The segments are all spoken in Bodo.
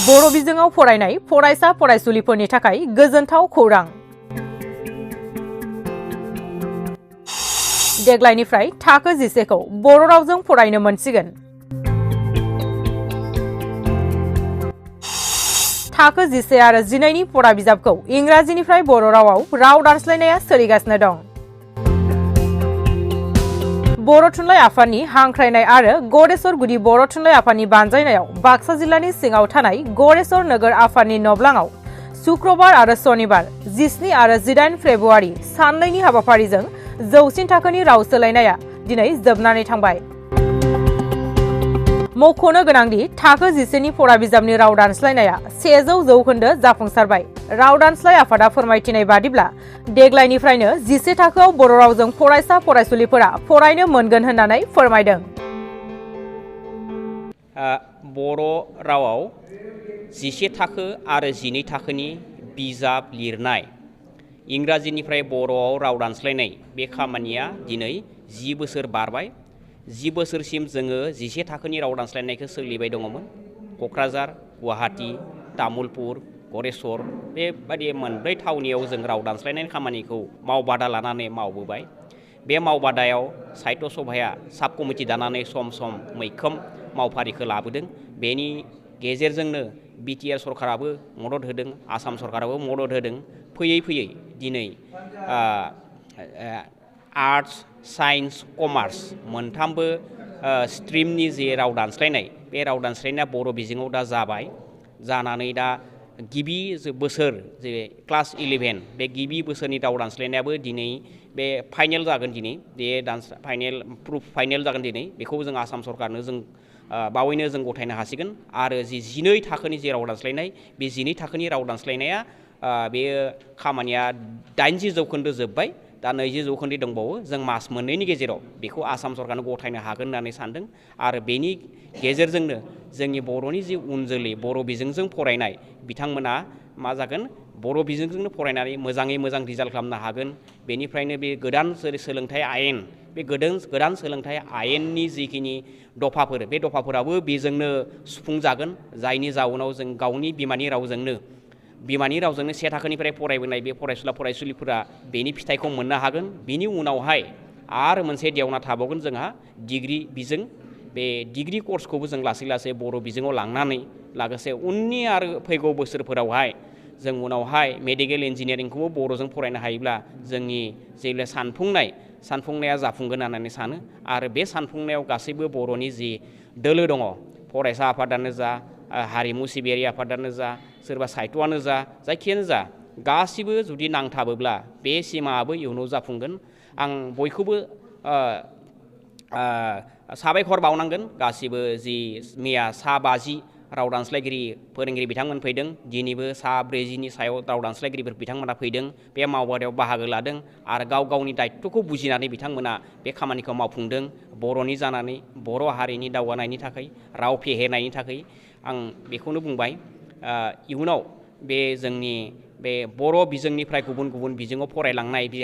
बर' बिजोङाव फरायनाय फरायसा फरायसुलिफोरनि थाखाय गोजोनथाव खौरां। देग्लायनिफ्राय थाखो 10खौ बर' रावजों फरायनो मोनसिगोन। थाखो 11 आरो 12नि फरा बिजाबखौ इंराजिनिफ्राय बर' रावाव राव दानस्लायनाया सोलिगासिनो दं। बर' थुनलाइ आफादनि हांख्रायनाय आरो गरेस्वर गुदि बर' थुनलाइ आफादनि बानजायनायाव बाक्सा जिल्लानि सिङाव थानाय गरेस्वर नोगोर आफादनि नब्लाङाव शुक्रबार आरो शनिबार 17 आरो 18 फेब्रुवारि साननैनि हाबाफारिजों जौसिन थाखोनि राव सोलायनाया दिनै जोबनानै थांबाय। मख'नो गोनांदि थाखो 11नि फरा बिजाबनि राव दानस्लायनाया 100% जाफुंसारबाय। राव दानस्लाय आफादा फोरमायथिनाय बादिब्ला देग्लायनिफ्रायनो 11 थाखोआव बर' रावजों फरायसा फरायसुलिफोरा फरायनो मोनगोन होननानै फोरमायदों। बर' रावाव 11 थाखो आरो 12 थाखोनि बिजाब लिरनाय, इंराजिनिफ्राय बर'आव राव दानस्लायनाय बे खामानिया दिनै 10 बोसोर बारबाय। 10 बोसोरसिम जोङो 11 थाखोनि राव दानस्लायनायखौ सोलिबाय दङमोन। क'क्राझार, गुवाहाटी, तामुलपुर, गरेस्वर बेबायदि मोनब्रै थावनियाव जों राव दानस्लायनाय खामानिखौ मावबादा लानानै मावबोबाय। बे मावबादायाव साहित्य सभाया साब कमिटि दानानै सम सम मैखोम मावफारिखौ लाबोदों। बेनि गेजेरजोंनो बिटिआर सरकाराबो मदद होदों, आसाम सरकाराबो मदद होदों। फैयै फैयै दिनै आर्टस, साइन्स, कमार्स मोनथामबो स्ट्रिमनि जे राव दानस्लायनाय बे राव दानस्लायनाया बर' बिजोङाव दा जाबाय। जानानै दा गिबि बोसोर जे क्लास 11 बे गिबि बोसोरनि राव दानस्लायनायाबो दिनै बे फाइनेल जागोन। दिनै बे फाइनेल जागोन दिनै। बेखौ जों आसाम सरकारनो जों बावैनो जों गथायनो हासिगोन। आरो जि 12 थाखोनि जे राव दानस्लायनाय बे 12 थाखोनि राव दानस्लायनाया बेयो खामानिया 80% जोब्बाय। दा 20% दंबावो। जों मास मोननैनि गेजेराव बेखौ आसाम सरकारनो गथायनो हागोन होननानै सानदों। आरो बेनि गेजेरजोंनो जोंनि बर'नि जि उन जोलै बर' बिजोंजों फरायनाय बिथांमोना मा जागोन, बर' बिजोंजोंनो फरायनानै मोजाङै मोजां रिजाल्ट खालामनो हागोन। बेनिफ्रायनो बे गोदान सोलोंथाइ आयेन, बे गोदान सोलोंथाइ आयेननि जिखिनि दफाफोर, बे दफाफोराबो बेजोंनो सुफुंजागोन। जायनि जाउनाव जों गावनि बिमानि रावजोंनो 1 थाखोनिफ्राय फरायबोनाय बे फरायसुला फरायसुलिफोरा बेनि फिथाइखौ मोननो हागोन। बिनि उनावहाय आरो मोनसे देवना थाबावगोन जोंहा डिग्रि बिजों। बे डिग्रि कर्सखौबो जों लासै लासै बर' बिजोङाव लांनानै लोगोसे उननि आरो फैगौ बोसोरफोरावहाय जों उनावहाय मेडिकेल इन्जिनियारिंखौबो बर'जों फरायनो हायोब्ला जोंनि जे सानफुंनाया जाफुंगोन होननानै सानो। आरो बे सानफुंनायाव गासैबो बर'नि जि दोलो दङ, फरायसा आफादानो जा, हारिमु सिबियारि आफादानो जा, सोरबा साहित्यआनो जा, जायखियानो जा, गासिबो जुदि नांथाबोब्ला बे सिमाङाबो इयुनाव जाफुंगोन। आं बयखौबो साबायखर बावनांगोन। गासिबो जि मैया 50 राव दानस्लायगिरि फोरोंगिरि बिथांमोन फैदों, दिनैबो 40नि सायाव राव दानस्लायगिरिफोर बिथांमोना फैदों, बे मावबादायाव बाहागो लादों आरो गाव गावनि दायित्वखौ बुजिनानै बिथांमोना बे खामानिखौ मावफुंदों। बर'नि जानानै बर' हारिनि दावगानायनि थाखाय, राव फेहेरनायनि थाखाय आं बेखौनो बुंबाय। इयुनाव बे जोंनि बे बर' बिजोंनिफ्राय गुबुन गुबुन बिजोङाव फरायलांनाय बे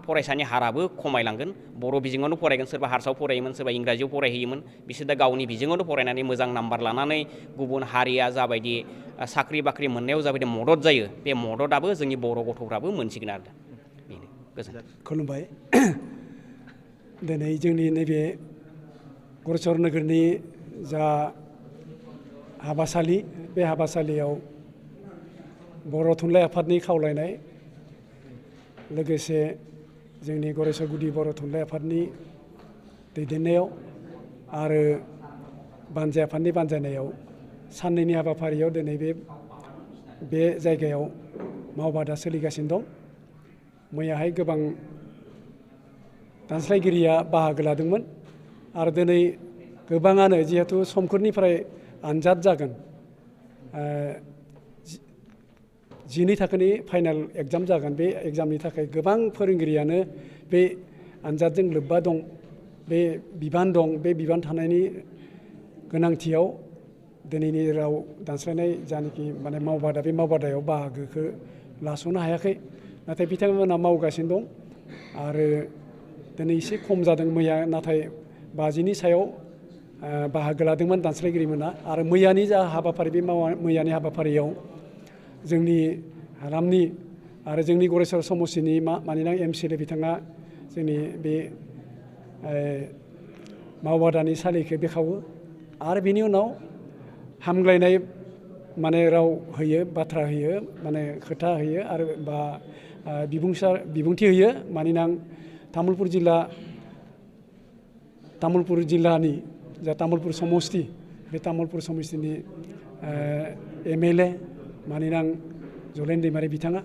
फरायसानि हाराबो खमायलांगोन। बर' बिजोङावनो फरायगोन, सोरबा हारसायाव फरायोमोन, सोरबा इंराजियाव फरायहैयोमोन, बिसोर दा गावनि बिजोङावनो फरायनानै मोजां नाम्बार लानानै गुबुन हारिया जाबायदि साख्रि बाख्रि मोननायाव जाबायदि मदद जायो, बे मददाबो जोंनि बर' गथ'फ्राबो मोनसिगोन आरो। बेनो। गोजोन्थों। खुलुमबाय। दिनै जोंनि नैबे गरेस्वर नोगोरनि जा हाबासालि, बे हाबासालियाव बर' थुनलाइ आफादनि खावलायनाय लोगोसे जोंनि गरेस्वर गुदि बर' थुनलाइ आफादनि दैदेननायाव आरो बानजाय आफादनि बानजायनायाव साननैनि हाबाफारियाव दिनै बे जायगायाव मावबादा सोलिगासिनो दं। मैयाहाय गोबां दानस्लायगिरिया बाहागो लादोंमोन आरो दिनै गोबाङानो जिहेथु समफोरनिफ्राय आनजाद जागोन, 12 थाखोनि फाइनाल एग्जाम जागोन, बे एग्जामनि थाखाय गोबां फोरोंगिरियानो बे आनजादजों लोब्बा दं, बे बिबान दं। बे बिबान थानायनि गोनांथियाव दिनैनि राव दानस्लायनाय जानाखि मावबादा, बे मावबादायाव बाहागोखौ लास'नो हायाखै। नाथाय बिथांमोना मावगासिनो दं आरो दिनै एसे खम जादों मैया, नाथाय 50नि सायाव बाहागो लादोंमोन दानस्लायगिरिमोना आरो मैयानि जा हाबाफारि बे मैयानि हाबाफारियाव जोंनि हालामनि आरो जोंनि गरेस्वर समस्तिनि मानिनां MCLA बिथाङा जोंनि बे मावबादानि सालिखौ बेखावो आरो बिनि उनाव हामग्लायनाय माने राव होयो बाथ्रा होयो माने खोथा होयो आरो बा बिबुंथि होयो मानिनां तामुलपुर जिल्लानि जा तामुलपुर समस्ति बे तामुलपुर समस्तिनि MLA मानिनां जलेन दैमारि बिथाङा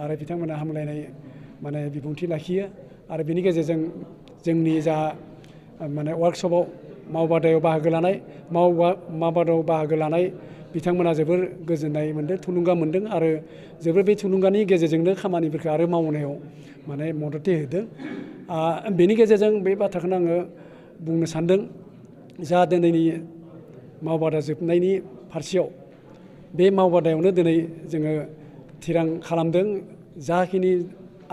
आरो बिथांमोना हामलायनाय माने बिबुंथि लाखियो आरो बिनि गेजेरजों जोंनि जा माने वार्कशपआव मावबादायाव बाहागो लानाय बिथांमोना जोबोर गोजोननाय मोन्दों थुलुंगा मोन्दों आरो जोबोर बे थुलुंगानि गेजेरजोंनो खामानिफोरखौ आरो मावनायाव माने मदद होदों बेनि गेजेरजों बे बाथ्राखौनो आङो बुंनो सानदों जा दिनैनि मावबादा जोबनायनि फारसेयाव बे मावबादायावनो दिनै जोङो थिरां खालामदों जाखिनि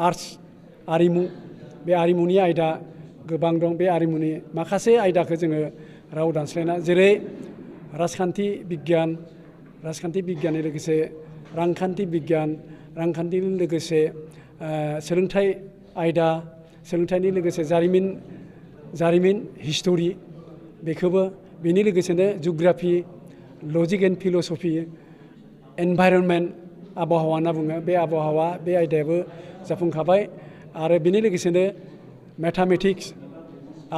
आर्ट्स आरिमु बे आरिमुनि आयदा गोबां दं बे आरिमुनि माखासे आयदाखौ जोङो राव दानस्लायना जेरै राजखान्थि बिगियाननि लोगोसे रांखान्थि बिगियान रांखान्थिनि लोगोसे सोलोंथाइ आयदा सोलोंथाइनि लोगोसे जारिमिन हिस्टरि बेखौबो बेनि लोगोसेनो geography logic and philosophy environment आबहावा होनना बुङो बे आबहावा बे आयदायाबो जाफुंखाबाय आरो बेनि लोगोसेनो मेथामेटिक्स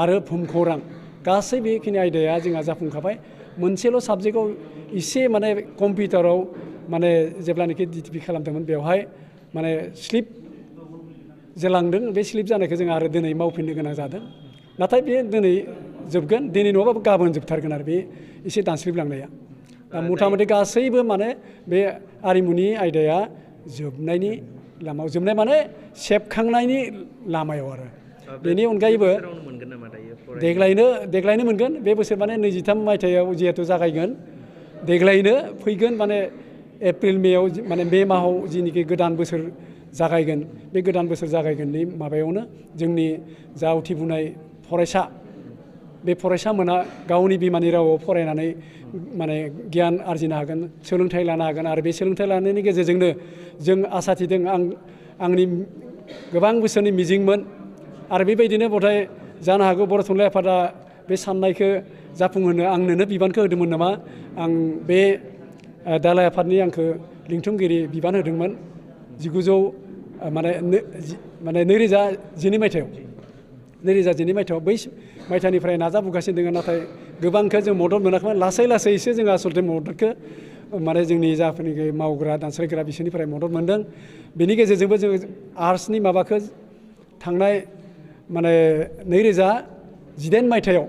आरो भुमखौरां गासै बेखिनि आयदाया जोंहा जाफुंखाबाय मोनसेल' साबजेक्टआव एसे माने कम्पिउटाराव माने जेब्लानाखि DTP खालामदोंमोन बेवहाय माने स्लिप जालांदों बे स्लिप जानायखौ जों आरो दिनै मावफिननो गोनां जादों नाथाय बे दिनै जोबगोन दिनै नङाबाबो गाबोन जोबथारगोन आरो बे एसे दानस्लिबलांनाया दा मथा मथि गासैबो माने बे आरिमुनि आयदाया जोबनायनि लामायाव जोबनाय माने सेबखांनायनि लामायाव आरो बेनि अनगायैबो देग्लायनो मोनगोन बे बोसोर माने 23 मायथाइयाव जिहेथु जागायगोन देग्लायनो फैगोन माने एप्रिल मेयाव माने मे माहाव जिनिखि गोदान बोसोर जागायगोन बे गोदान बोसोर जागायगोननि माबायावनो जोंनि जा उथिबोनाय फरायसा बे फरायसामोना गावनि बिमानि रावाव फरायनानै माने गियान आरजिनो हागोन सोलोंथाइ लानो हागोन आरो बे सोलोंथाइ लानायनि गेजेरजोंनो जों आसा थिदों आंनि गोबां बोसोरनि मिजिंमोन आरो बेबायदिनो बधाय जानो हागौ बर' थुनलाइ आफादा बे साननायखौ जाफुंहोनो आंनोनो बिबानखौ होदोंमोन नामा आं बे दालाइ आफादनि आंखौ लिंथुमगिरि बिबान होदोंमोन 2012 मायथाइयाव बै मायथाइनिफ्राय नाजाबोगासिनो दङ नाथाय गोबांखौ जों मदद मोनाखैमोन लासैसो जों आसलथे मददखौ माने जोंनि जाफोरनिखि मावग्रा दानस्लायग्रा बिसोरनिफ्राय मदद मोनदों बेनि गेजेरजोंबो जों आर्ट्सनि माबाखौ थांनाय माने 2018 मायथाइयाव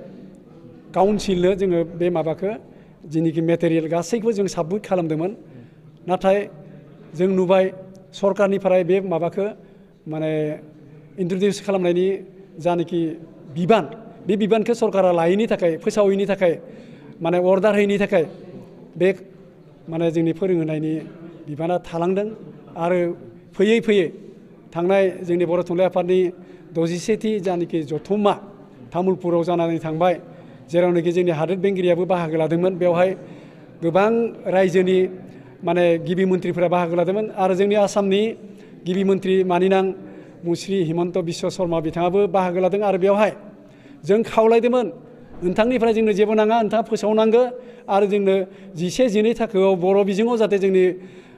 काउन्सिलनो जोङो बे माबाखौ जिनिखि मेटेरियेल गासैखौबो जों साबमिट खालामदोंमोन नाथाय जों नुबाय सरकारनिफ्राय बे माबाखौ माने इन्ट्रडिउस खालामनायनि जानाखि बिबान बे बिबानखौ सरकारा लायैनि थाखाय फोसावैनि थाखाय माने अर्डार होयैनि थाखाय बे माने जोंनि फोरोंहोनायनि बिबाना थालांदों आरो फैयै थांनाय जोंनि बर' थुनलाइ आफादनि 61थि जानाखि जथुम्मा तामुलपुराव जानानै थांबाय जेरावनाखि जोंनि हादोर बेंगिरियाबो बाहागो लादोंमोन बेवहाय गोबां रायजोनि माने गिबि मन्थ्रिफोरा बाहागो लादोंमोन आरो जोंनि आसामनि गिबि मन्थ्रि मानिनां मुस्रि हिमन्त बिश्व शर्मा बिथाङाबो बाहागो लादों आरो बेवहाय जों खावलायदोंमोन नोंथांनिफ्राय जोंनो जेबो नाङा नोंथाङा फोसावनांगौ आरो जोंनो 11-12 थाखोआव बर' बिजोङाव जाहाथे जोंनि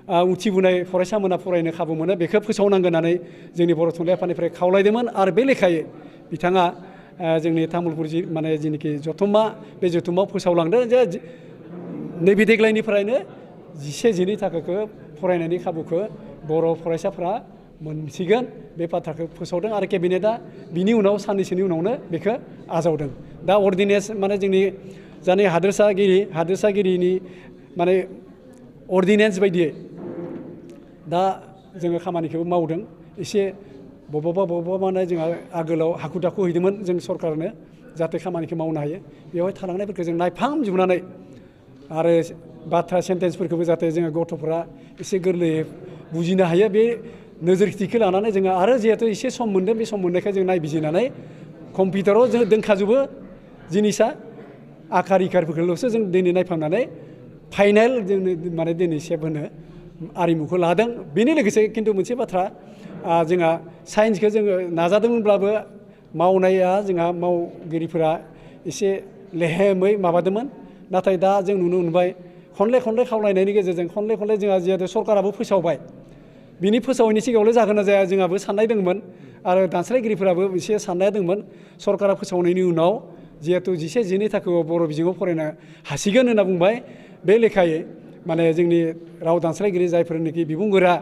उथिबोनाय फरायसामोना फरायनो खाबु मोनो बेखौ फोसावनांगोन होननानै जोंनि बर' थुनलाइ आफादनिफ्राय खावलायदोंमोन आरो बे लेखायै बिथाङा जोंनि तामुलपुर माने जिनिखि जथुम्मा बे जथुम्मायाव फोसावलांदों जे नैबे देग्लायनिफ्रायनो 11-12 थाखोखौ फरायनायनि खाबुखौ बर' फरायसाफ्रा मोनसिगोन बे बाथ्राखौ फोसावदों आरो केबिनेटआ बिनि उनाव साननैसोनि उनावनो बेखौ आजावदों दा अर्डिनेन्स माने जोंनि जानि हादोरसागिरिनि माने अर्डिनेन्स बायदियै दा जोङो खामानिखौबो मावदों एसे बबावबा माने जोंहा आगोलाव हाखु दाखु हैदोंमोन जों सरकारनो जाहाथे खामानिखौ मावनो हायो बेवहाय थालांनायफोरखौ जों नायफामजोबनानै आरो बाथ्रा सेन्टेन्सफोरखौबो जाहाथे जोङो गथ'फोरा एसे गोरलैयै बुजिनो हायो बे नोजोरथिखौ लानानै जोङो आरो जिहेतु एसे सम मोन्दों बे सम मोननायखाय जों नायबिजिरनानै कम्पिउटाराव जों दोनखाजोबो जिनिसा आकार इकारफोरखौल'सो जों दिनै नायफामनानै फाइनाल जों माने दिनै सेप होनो आरिमुखौ लादों। बेनि लोगोसे खिन्थु मोनसे बाथ्रा जोंहा साइन्सखौ जोङो नाजादोंमोनब्लाबो मावनाया जोंहा मावगिरिफोरा एसे लेहेमै माबादोंमोन। नाथाय दा जों नुनो मोनबाय खनले खावलायनायनि गेजेरजों खनले जोंहा जिहेतु सरकाराबो फोसावबाय। बिनि फोसावैनि सिगाङावल' जागोन ना जाया जोंहाबो साननाय दंमोन आरो दानस्लायगिरिफोराबो एसे साननाया दंमोन। सरकारा फोसावनायनि उनाव जिहेतु 11-12 थाखोआव बर' बिजोङाव फरायनो हासिगोन होनना बुंबाय। बे लेखायै माने जोंनि राव दानस्लायगिरि जायफोरनिखि बिबुंगोरा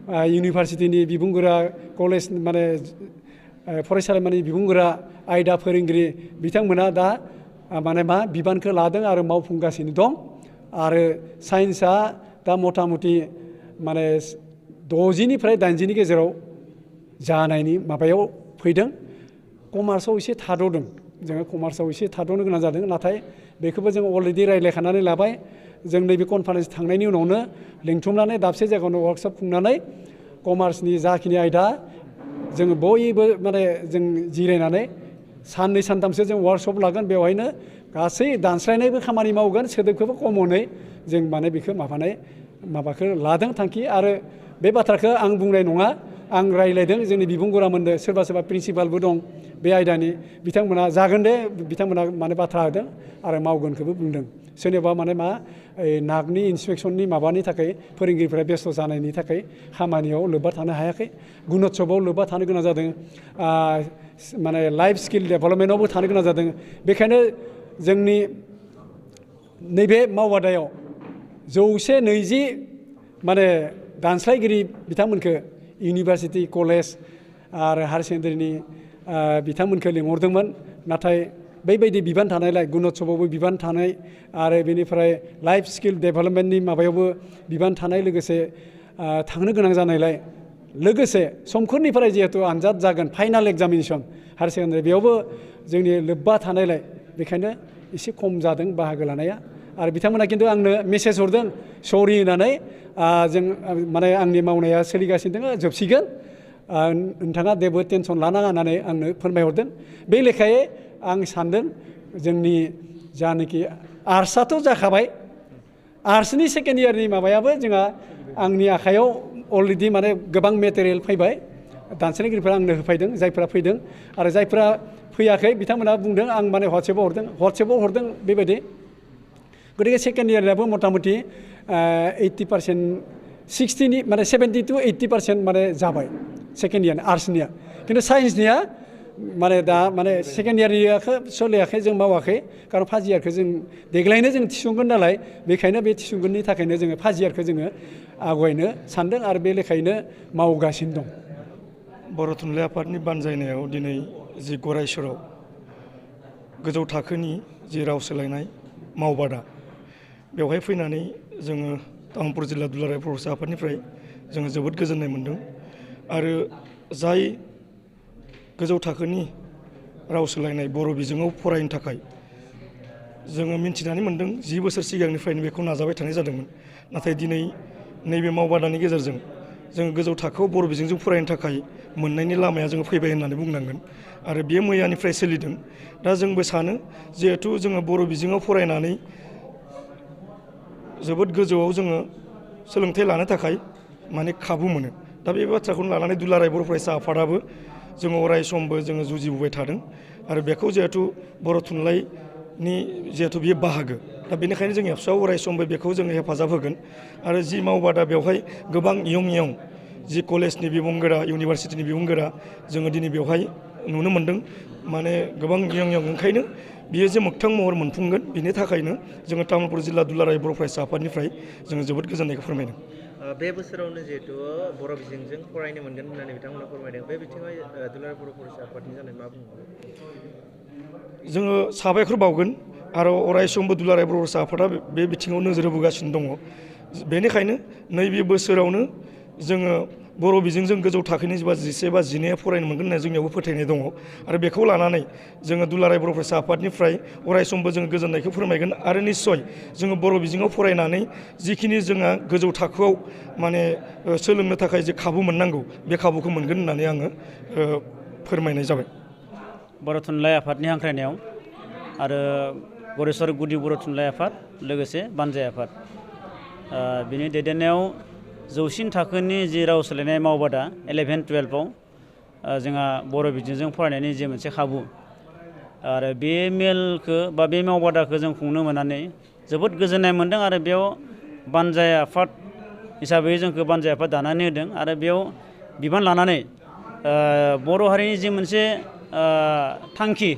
इउनिभारसिटिनि बिबुंगोरा कलेज माने फरायसालिमानि बिबुंगोरा आयदा फोरोंगिरि बिथांमोना दा माने बिबानखौ लादों आरो मावफुंगासिनो दं। आरो साइन्सआ दा मथा मथि माने 60निफ्राय 80नि गेजेराव जानायनि माबायाव फैदों। कमार्सआव एसे थाद'दों, जोङो कमार्सआव एसे थाद'नो गोनां जादों। नाथाय बेखौबो जों अलरेडि रायज्लायखानानै लाबाय। जों नैबे कनफारेन्स थांनायनि उनावनो लिंथुमनानै दाबसे जायगायावनो वार्कशप खुंनानै कमार्सनि जाखिनि आयदा जोङो बयबो माने जों जिरायनानै साननै सानथामसो जों वार्कशप लागोन। बेवहायनो गासै दानस्लायनायबो खामानि मावगोन, सोदोबखौबो कमनै जों माने बेखौ माबाखौ लादों थांखि। आरो बे बाथ्राखौ आं बुंनाय नङा, आं रायज्लायदों जोंनि बिबुंगोरामोनदो, सोरबा प्रिन्सिपालबो दं बे आयदानि, बिथांमोना जागोन दे, बिथांमोना माने बाथ्रा होदों आरो मावगोनखौबो बुंदों। सोरनिबा माने नागनि इन्सपेक्सननि माबानि थाखाय फोरोंगिरिफोरा बेस्थ' जानायनि थाखाय खामानियाव लोब्बा थानो हायाखै, गुणोत्सबआव लोब्बा थानो गोनां जादों, माने लाइफ स्किल डेभेलपमेन्टआवबो थानो गोनां जादों। बेखायनो जोंनि नैबे मावबादायाव 120 माने दानस्लायगिरि बिथांमोनखौ इउनिभारसिटि कलेज आरो हायार सेकेन्डारिनि बिथांमोनखौ लिंहरदोंमोन। नाथाय बेबायदि बिबान थानायलाय गुणोत्सबआवबो बिबान थानाय आरो बेनिफ्राय लाइफ स्किल डेभेलपमेन्टनि माबायावबो बिबान थानाय लोगोसे थांनो गोनां जानायलाय, लोगोसे समखोरनिफ्राय जिहेतु आनजाद जागोन फाइनाल एग्जामिनेसन हायार सेकेन्डारि, बेयावबो जोंनि लोब्बा थानायलाय बेखायनो एसे खम जादों बाहागो लानाया। आरो बिथांमोना खिन्थु आंनो मेसेज हरदों सरि होननानै, जों माने आंनि मावनाया सोलिगासिनो दङ, जोबसिगोन, नोंथाङा जेबो टेनसन लानाङा होननानै आंनो फोरमायहरदों। बे लेखायै आं सानदों जोंनि जानाखि आर्ट्सआथ' जाखाबाय, आर्ट्सनि सेकेन्ड इयारनि माबायाबो जोंहा आंनि आखायाव अलरेडि माने गोबां मेटेरियेल फैबाय। दानस्लायगिरिफ्रा आंनो होफैदों, जायफ्रा फैदों आरो जायफ्रा फैयाखै बिथांमोना बुंदों आं माने वाट्सएपआव हरदों बेबायदि। गतिके सेकेन्ड इयारनियाबो मथा मथि 80% 60 माने 70 to 80% माने जाबाय सेकेन्ड इयार आर्ट्सनिया। खिन्थु साइन्सनिया माने दा माने सेकेन्ड इयारनिखौ सोलियाखै, जों मावाखै, खारन फार्स्ट इयारखौ जों देग्लायनो जों थिसनगोन नालाय, बेखायनो बे थिसनगोननि थाखायनो जोङो फार्स्ट इयारखौ जोङो आवगायनो सानदों आरो बे लेखायैनो मावगासिनो दं। बर' थुनलाइ आफादनि बानजायनायाव दिनै जि गरायसराव गोजौ थाखोनि जि राव सोलायनाय मावबादा, बेवहाय फैनानै जोङो तामुलपुर जिल्ला दुलाराय बर' फरायसा आफादनिफ्राय जोङो जोबोद गोजोननाय मोन्दों। आरो जाय गोजौ थाखोनि राव सोलायनाय बर' बिजोङाव फरायनो थाखाय जोङो मिन्थिनानै मोन्दों 10 बोसोर सिगांनिफ्रायनो बेखौ नाजाबाय थानाय जादोंमोन। नाथाय दिनै नैबे मावबादानि गेजेरजों जोङो गोजौ थाखोआव बर' बिजोंजों फरायनो थाखाय मोननायनि लामाया जोङो फैबाय होननानै बुंनांगोन। आरो बेयो मैयानिफ्राय सोलिदों। दा जोंबो सानो जिहेथु जोङो बर' बिजोङाव फरायनानै जोबोद गोजौआव जोङो सोलोंथाइ लानो थाखाय माने खाबु मोनो। दा बे बाथ्राखौनो लानानै दुलाराय बर' फरायसा आफादाबो जोङो अराय समबो जोङो जुजिबोबाय थादों। आरो बेखौ जिहेथु बर' थुनलाइनि जिहेथु बियो बाहागो, दा बेनिखायनो जोंनि एबसुआव अराय समबो बेखौ जोङो हेफाजाब होगोन। आरो जि मावबादा बेवहाय गोबां इयं जि कलेजनि बिबुंगोरा, इउनिभारसिटिनि बिबुंगोरा जोङो दिनै बेवहाय नुनो मोन्दों। माने गोबां इयं ओंखायनो बियो जे मोगथां महर मोनफुंगोन, बिनि थाखायनो जोङो तामुलपुर जिल्ला दुलाराय बर' फरायसा आफादनिफ्राय जोङो जोबोद गोजोननायखौ फोरमायदों। बे बोसोरावनो जिहेतु बर' बिजोंजों फरायनो मोनगोन होननानै बिथांमोना फोरमायदों। बे बिथिङाव दुलाराय बर' फरायसा आफादनि जानाय मा बुङो? जोङो साबायखर बावगोन आरो अराय समबो दुलाराय बर' फरायसा आफादा बे बिथिङाव नोजोर होबोगासिनो दङ। बेनिखायनो नैबे बोसोरावनो जोङो बर' बिजोंजों गोजौ थाखोनि 11 बा 12 फरायनो मोनगोन होनना जोंनियावबो फोथायनाय दङ। आरो बेखौ लानानै जोङो दुलाराय बर' फरायसा आफादनिफ्राय अराय समबो जोङो गोजोननायखौ फोरमायगोन। आरो निस्सय जोङो बर' बिजोङाव फरायनानै जिखिनि जोंहा गोजौ थाखोआव माने सोलोंनो थाखाय जे खाबु मोननांगौ, बे खाबुखौ मोनगोन होननानै आङो फोरमायनाय जाबाय। बर' थुनलाइ आफादनि हांख्रायनायाव आरो गरेस्वर गुदि बर' थुनलाइ आफाद लोगोसे बानजाय आफाद बिनि दैदेननायाव जौसिन थाखोनि जि राव सोलायनाय मावबादा 11-12आव जोंहा बर' बिजोंजों फरायनायनि जे मोनसे खाबु आरो बे मेलखौ बा बे मावबादाखौ जों खुंनो मोननानै जोबोद गोजोननाय मोन्दों आरो बेयाव बानजाय आफाद हिसाबै जोंखौ बानजाय आफाद दानानै होदों आरो बेयाव बिबान लानानै बर' हारिनि जि मोनसे थांखि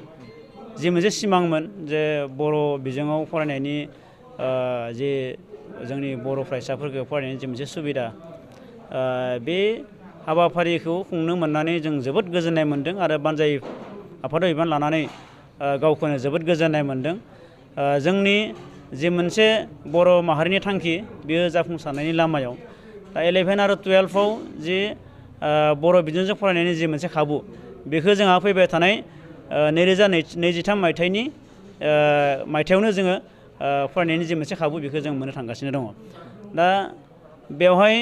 जि मोनसे सिमांमोन जे बर' बिजोङाव फरायनायनि जे जोंनि बर' फरायसाफोरखौ फरायनायनि जि मोनसे सुबिदा बे हाबाफारिखौ खुंनो मोननानै जों जोबोद गोजोननाय मोन्दों आरो बानजाय आफादाव बिबान लानानै गावखौनो जोबोद गोजोननाय मोन्दों जोंनि जि मोनसे बर' माहारिनि थांखि बेयो जाफुंसारनायनि लामायाव दा 11 आरो 12आव जि बर' बिजोंजों फरायनायनि जि मोनसे खाबु बेखौ जोंहा फैबाय थानाय 2023 मायथाइयावनो जोङो फरायनायनि जि मोनसे खाबु बेखौ जों मोननो थांगासिनो दङ दा बेवहाय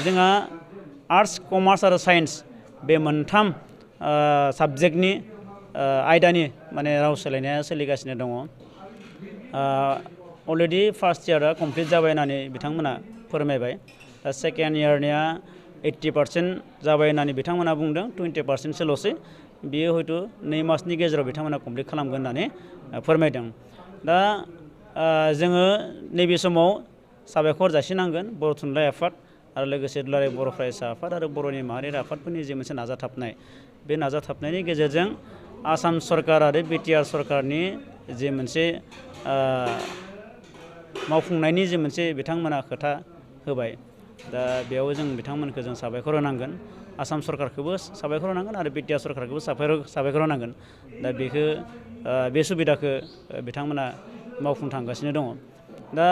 जोंहा आर्ट्स कमार्स आरो साइन्स बे मोनथाम साबजेक्टनि आयदानि माने राव सोलायनाया सोलिगासिनो दङ अलरेडि फार्स्ट इयारा कमप्लिट जाबाय होननानै बिथांमोना फोरमायबाय दा सेकेन्ड इयारनिया 80% जाबाय होननानै बिथांमोना बुंदों 20%सोल'सै बियो हयथ' 2 मासनि गेजेराव बिथांमोना कमप्लिट खालामगोन होननानै फोरमायदों दा जोङो नैबे समाव साबायखर जासिनांगोन बर' थुनलाइ आफाद आरो लोगोसे दुलाराय बर' फरायसा आफाद आरो बर'नि माहारियारि आफादफोरनि जे मोनसे नाजाथाबनाय बे नाजाथाबनायनि गेजेरजों आसाम सरकार आरो बिटिआर सरकारनि जे मोनसे मावफुंनायनि जे मोनसे बिथांमोना खोथा होबाय दा बेयाव जों बिथांमोनखौ जों साबायखर होनांगोन आसाम सरकारखौबो साबायखर होनांगोन आरो बिटिआर सरकारखौबो साबायखर होनांगोन दा बेखौ बे सुबिदाखौ बिथांमोना मावफुंथांगासिनो दङ दा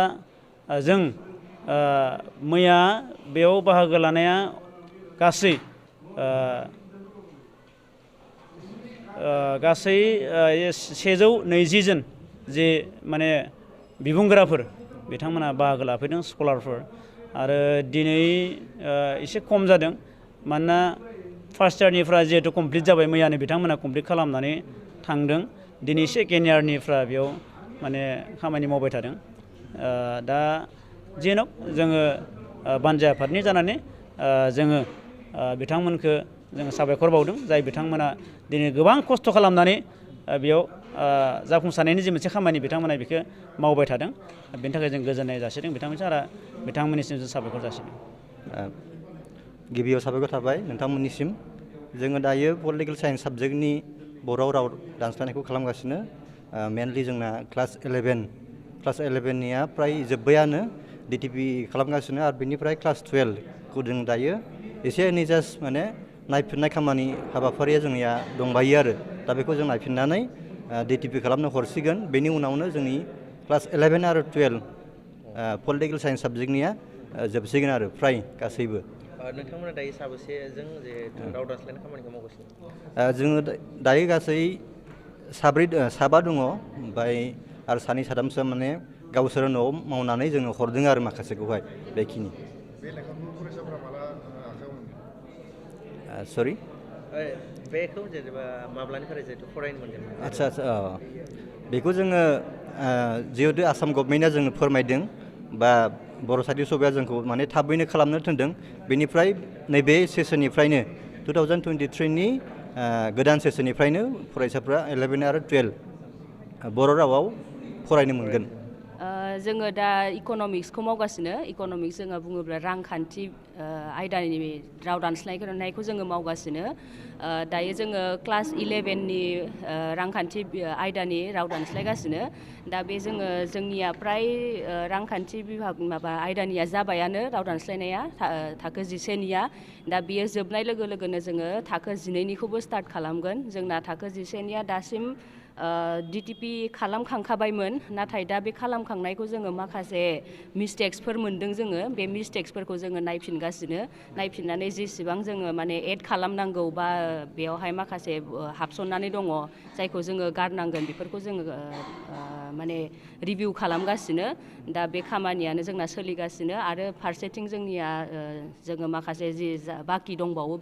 जों मैया बेयाव बाहागो लानाया गासै 120 जन जे माने बिबुंग्राफोर बिथांमोना बाहागो लाफैदों स्कलारफोर आरो दिनै एसे खम जादों मानोना फार्स्ट इयारनिफ्राय जिहेतु कमप्लिट जाबाय मैयानो बिथांमोना कमप्लिट खालामनानै थांदों दिनै सेकेन्ड इयारनिफ्राय बेयाव माने खामानि मावबाय थादों दा जेन'क जोङो बानजाय आफादनि जानानै जोङो बिथांमोनखौ जोङो साबायखर बावदों जाय बिथांमोना दिनै गोबां खस्थ' खालामनानै बेयाव जाफुंसारनायनि जे मोनसे खामानि बिथांमोना बेखौ मावबाय थादों बेनि थाखाय जों गोजोननाय जासिदों बिथांमोनसिम आरो बिथांमोननिसिम जों साबायखर जासिदों गिबियाव साबायखर थाबाय नोंथांमोननिसिम जोङो दायो पलिटिकेल साइन्स साबजेक्टनि बर' राव दानस्लायनायखौ खालामगासिनो मेनलि जोंना क्लास 11निया फ्राय जोब्बायानो डिटिपि खालामगासिनो आरो बेनिफ्राय क्लास 12खौ जों दायो एसे एनै जास्ट माने नायफिननाय खामानि हाबाफारिया जोंनिया दंबायो आरो दा बेखौ जों नायफिननानै डिटिपि खालामनो हरसिगोन बेनि उनावनो जोंनि क्लास 11 आरो 12 पलिटिकेल साइन्स साबजेक्टनिया जोबसिगोन आरो फ्राय गासैबो नोंथांमोना दायो साबेसेजों जिहेतु राव दानस्लायनाय खामानिखौ मावगासिनो जोङो दायो गासै साबा दङ ओमफ्राय आरो सानै साथामसो माने गावसोर न'आव मावनानै जोङो हरदों आरो माखासेखौहाय बेखिनि सरि बेखौ जेनेबा माब्लानिफ्राय जिहेतु फरायनो मोनगोन आदसा बेखौ जोङो जिहेतु आसाम गभर्नमेन्टआ जोंनो फोरमायदों बा बर' साहित्य सभाया जोंखौ माने थाबैनो खालामनो थिनदों बेनिफ्राय नैबे सेसननिफ्रायनो 2023नि गोदान सेसननिफ्रायनो फरायसाफ्रा 11 आरो 12 बर' रावाव फरायनो मोनगोन जोङो दा इक'नमिक्सखौ मावगासिनो इक'नमिक्स जोङो बुङोब्ला रांखान्थि आयदानि राव दानस्लायनायखौ जोङो मावगासिनो दायो जोङो क्लास 11नि रांखान्थि आयदानि राव दानस्लायगासिनो दा बे जोंनिया फ्राय रांखान्थि बिभाग आयदानिया जाबायानो राव दानस्लायनाया थाखो 11निया दा बियो जोबनाय लोगो लोगोनो जोङो थाखो 12निखौबो स्टार्ट खालामगोन जोंना थाखो 11निया दासिम डिटिपि खालामखांखाबायमोन नाथाय दा बे खालामखांनायखौ जोङो माखासे मिस्टेक्सफोर मोन्दों जोङो बे मिस्टेक्सफोरखौ जोङो नायफिननानै जेसेबां जोङो माने एड खालामनांगौ बा बेयावहाय माखासे हाबसननानै दङ जायखौ जोङो गारनांगोन बेफोरखौ जोङो माने रिभिउ खालामगासिनो दा बे खामानियानो जोंना सोलिगासिनो आरो फारसेथिं जोंनिया जोङो माखासे जि बाखि दंबावो